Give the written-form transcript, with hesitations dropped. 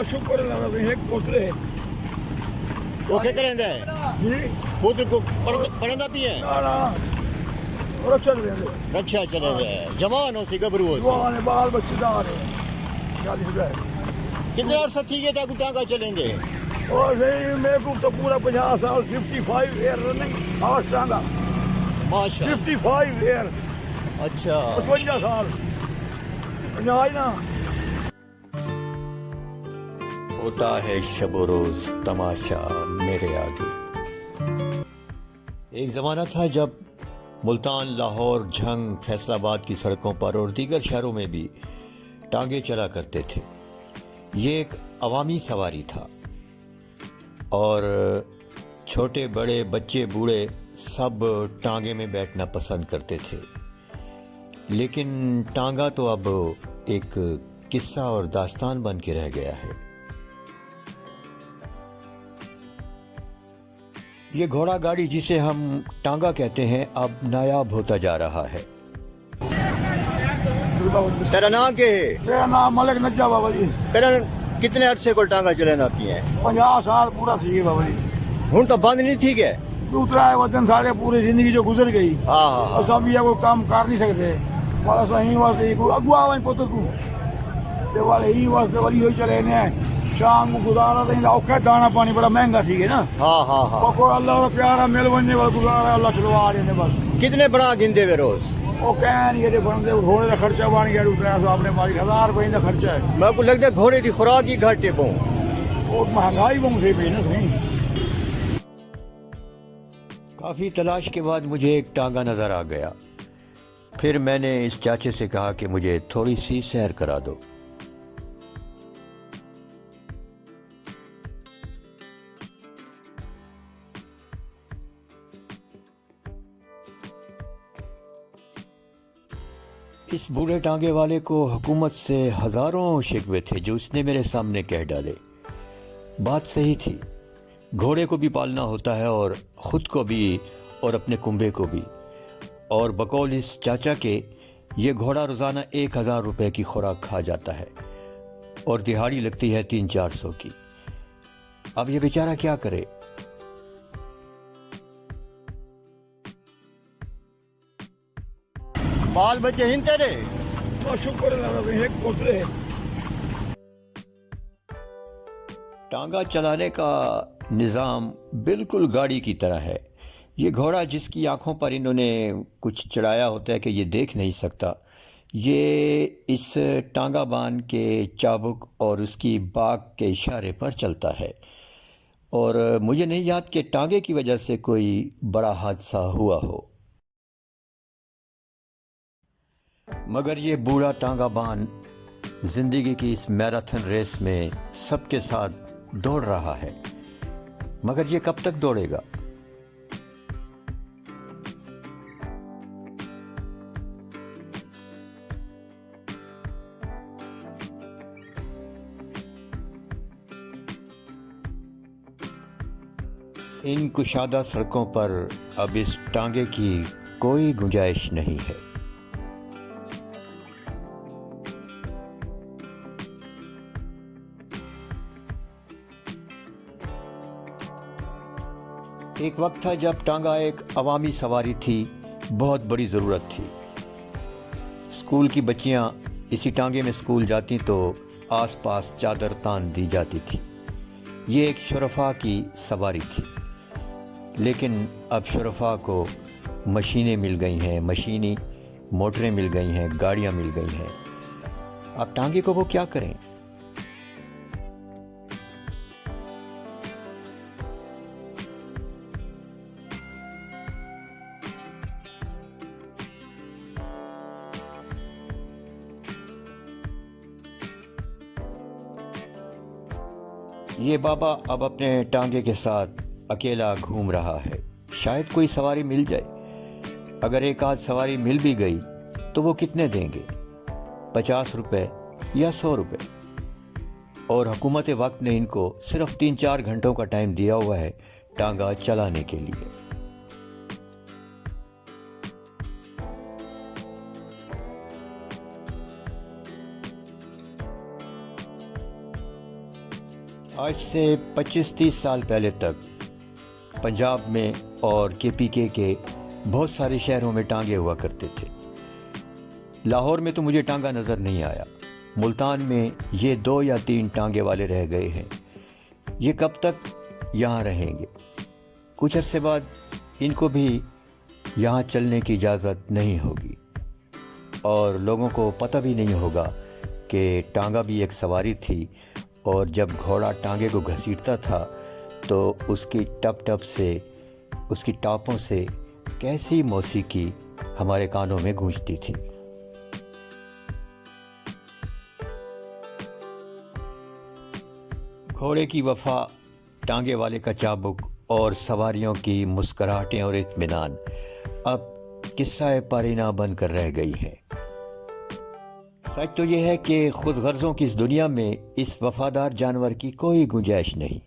شکر اللہ کا ایک پوترے وہ کیا کریں گے جی پوتر کو پڑھنا بھی ہے اور چل رہے ہیں رکشا چلے گئے جوان ہو سی گبرو ہو وہ آنے بال بچے دار ہیں 40 ہے کتنے عرصہ تھی گئے تھا ٹانگا چلیں گے اور نہیں میرے کو تو پورا 50 سال 55 ایئر رننگ آواز ٹانگا ماشاء 55 ایئر اچھا 55 سال آئی نا ہوتا ہے شب و روز تماشا میرے آگے ایک زمانہ تھا جب ملتان لاہور جھنگ فیصل آباد کی سڑکوں پر اور دیگر شہروں میں بھی ٹانگے چلا کرتے تھے یہ ایک عوامی سواری تھا اور چھوٹے بڑے بچے بوڑھے سب ٹانگے میں بیٹھنا پسند کرتے تھے لیکن ٹانگا تو اب ایک قصہ اور داستان بن کے رہ گیا ہے یہ گھوڑا گاڑی جسے ہم ٹانگا کہتے ہیں اب نایاب ہوتا جا رہا ہے تیرا نام کیا ہے میرا نام ملک نجا بابا جی تیرا کتنے عرصے کو ٹانگا چلانا پی ہیں 50 سال پورا سی بابا جی ہوں تو بند نہیں تھی گئے دوسرا ہے وطن سارے پوری زندگی جو گزر گئی ہاں اور سب یہ کوئی کام کر نہیں سکتے والا صحیح واسطے کوئی اگوا ہوا پتر کو تے والے ہی واسطے والی ہوئی چلے نے شام کو گزارا تو اوکھا دانا پانی بڑا مہنگا سی گے نا ہاں کوئی اللہ کا پیارا مل بننے والا گزارا اللہ چلوا رہے ہیں بس کتنے بڑا گندے وے روز وہ کہیں یہ بنتے گھوڑے کا خرچہ بن گیا 200 اپنے ماری 1000 روپئے کا خرچہ ہے میں کو لگتا ہے گھوڑے کی خوراک ہی گھاٹے پوں اور مہنگائی بہت سی پی نا صحیح کافی تلاش کے بعد مجھے ایک ٹانگا نظر آ گیا پھر میں نے اس چاچے سے کہا کہ مجھے تھوڑی سی سیر کرا دو اس بوڑھے ٹانگے والے کو حکومت سے ہزاروں شکوے تھے جو اس نے میرے سامنے کہہ ڈالے بات صحیح تھی گھوڑے کو بھی پالنا ہوتا ہے اور خود کو بھی اور اپنے کنبے کو بھی اور بقول اس چاچا کے یہ گھوڑا روزانہ 1000 روپے کی خوراک کھا جاتا ہے اور دہاڑی لگتی ہے 300-400 کی اب یہ بیچارہ کیا کرے بال بچے ہن تیرے اور شکر اللہ کا ایک پوترے ٹانگا چلانے کا نظام بالکل گاڑی کی طرح ہے یہ گھوڑا جس کی آنکھوں پر انہوں نے کچھ چڑھایا ہوتا ہے کہ یہ دیکھ نہیں سکتا یہ اس ٹانگا بان کے چابک اور اس کی باک کے اشارے پر چلتا ہے اور مجھے نہیں یاد کہ ٹانگے کی وجہ سے کوئی بڑا حادثہ ہوا ہو مگر یہ بوڑھا ٹانگا بان زندگی کی اس میراتھن ریس میں سب کے ساتھ دوڑ رہا ہے مگر یہ کب تک دوڑے گا ان کشادہ سڑکوں پر اب اس ٹانگے کی کوئی گنجائش نہیں ہے ایک وقت تھا جب ٹانگا ایک عوامی سواری تھی بہت بڑی ضرورت تھی اسکول کی بچیاں اسی ٹانگے میں اسکول جاتی تو آس پاس چادر تان دی جاتی تھی یہ ایک شرفا کی سواری تھی لیکن اب شرفا کو مشینیں مل گئی ہیں مشینی موٹریں مل گئی ہیں گاڑیاں مل گئی ہیں اب ٹانگے کو وہ کیا کریں یہ بابا اب اپنے ٹانگے کے ساتھ اکیلا گھوم رہا ہے شاید کوئی سواری مل جائے اگر ایک آدھ سواری مل بھی گئی تو وہ کتنے دیں گے 50 روپے یا 100 روپے اور حکومت وقت نے ان کو صرف 3-4 گھنٹوں کا ٹائم دیا ہوا ہے ٹانگا چلانے کے لیے آج سے 25-30 سال پہلے تک پنجاب میں اور KPK کے بہت سارے شہروں میں ٹانگے ہوا کرتے تھے۔ لاہور میں تو مجھے ٹانگا نظر نہیں آیا۔ ملتان میں یہ 2 یا 3 ٹانگے والے رہ گئے ہیں۔ یہ کب تک یہاں رہیں گے؟ کچھ عرصے بعد ان کو بھی یہاں چلنے کی اجازت نہیں ہوگی اور لوگوں کو پتہ بھی نہیں ہوگا کہ ٹانگا بھی ایک سواری تھی، اور جب گھوڑا ٹانگے کو گھسیٹتا تھا تو اس کی ٹپ ٹپ سے، اس کی ٹاپوں سے کیسی موسیقی ہمارے کانوں میں گونجتی تھی۔ گھوڑے کی وفا، ٹانگے والے کا چابک اور سواریوں کی مسکراہٹیں اور اطمینان اب قصہ پارینہ بن کر رہ گئی ہیں۔ سچ تو یہ ہے کہ خود غرضوں کی اس دنیا میں اس وفادار جانور کی کوئی گنجائش نہیں۔